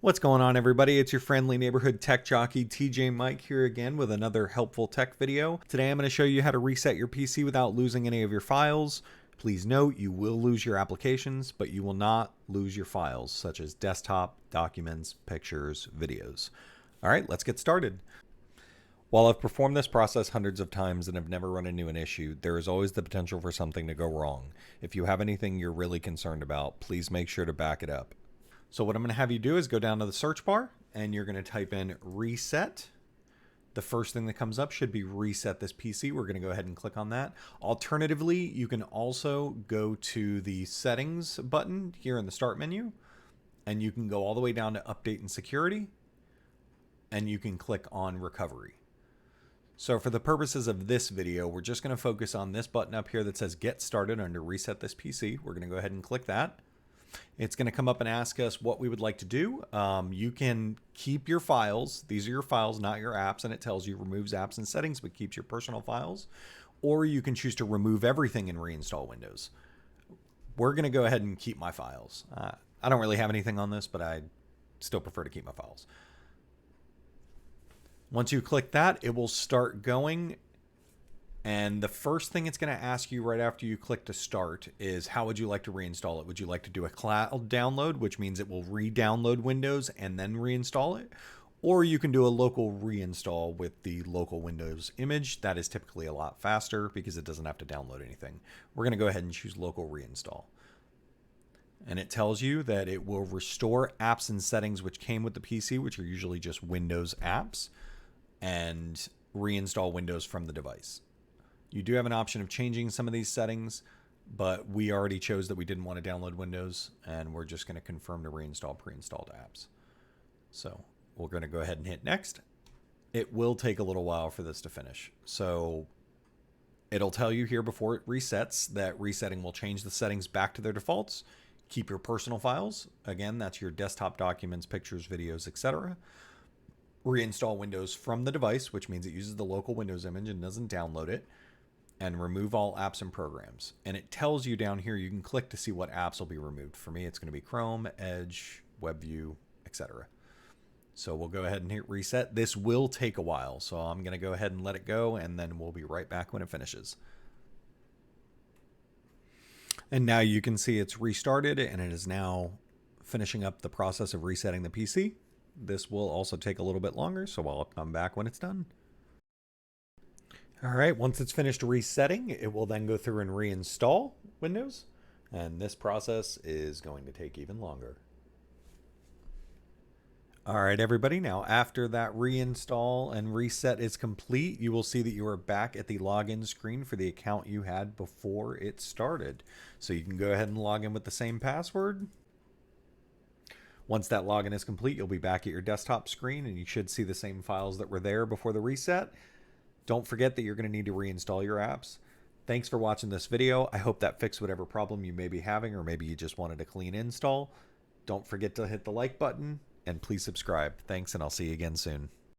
What's going on, everybody? It's your friendly neighborhood tech jockey TJ Mike here again with another helpful tech video. Today I'm going to show you how to reset your PC without losing any of your files. Please note you will lose your applications, but you will not lose your files such as desktop, documents, pictures, videos. All right, let's get started. While I've performed this process hundreds of times and have never run into an issue, there is always the potential for something to go wrong. If you have anything you're really concerned about, please make sure to back it up. So what I'm going to have you do is go down to the search bar and you're going to type in reset. The first thing that comes up should be reset this PC. We're going to go ahead and click on that. Alternatively, you can also go to the settings button here in the start menu and you can go all the way down to update and security and you can click on recovery. So for the purposes of this video, we're just going to focus on this button up here that says get started under reset this PC. We're going to go ahead and click that. It's going to come up and ask us what we would like to do. You can keep your files. These are your files, not your apps. And it tells you removes apps and settings, but keeps your personal files. Or you can choose to remove everything and reinstall Windows. We're going to go ahead and keep my files. I don't really have anything on this, but I still prefer to keep my files. Once you click that, it will start going. And the first thing it's going to ask you right after you click to start is how would you like to reinstall it? Would you like to do a cloud download, which means it will re-download Windows and then reinstall it? Or you can do a local reinstall with the local Windows image. That is typically a lot faster because it doesn't have to download anything. We're going to go ahead and choose local reinstall. And it tells you that it will restore apps and settings which came with the PC, which are usually just Windows apps, and reinstall Windows from the device. You do have an option of changing some of these settings, but we already chose that we didn't want to download Windows, and we're just going to confirm to reinstall pre-installed apps. So we're going to go ahead and hit next. It will take a little while for this to finish. So it'll tell you here before it resets that resetting will change the settings back to their defaults. Keep your personal files. Again, that's your desktop documents, pictures, videos, etc. Reinstall Windows from the device, which means it uses the local Windows image and doesn't download it. And remove all apps and programs. And it tells you down here, you can click to see what apps will be removed. For me, it's going to be Chrome, Edge, WebView, etc. So we'll go ahead and hit reset. This will take a while, so I'm going to go ahead and let it go, and then we'll be right back when it finishes. And now you can see it's restarted, and it is now finishing up the process of resetting the PC. This will also take a little bit longer, so I'll come back when it's done. All right, once it's finished resetting, it will then go through and reinstall Windows. And this process is going to take even longer. All right, everybody. Now, after that reinstall and reset is complete, you will see that you are back at the login screen for the account you had before it started. So you can go ahead and log in with the same password. Once that login is complete, you'll be back at your desktop screen and you should see the same files that were there before the reset. Don't forget that you're going to need to reinstall your apps. Thanks for watching this video. I hope that fixed whatever problem you may be having, or maybe you just wanted a clean install. Don't forget to hit the like button and please subscribe. Thanks, and I'll see you again soon.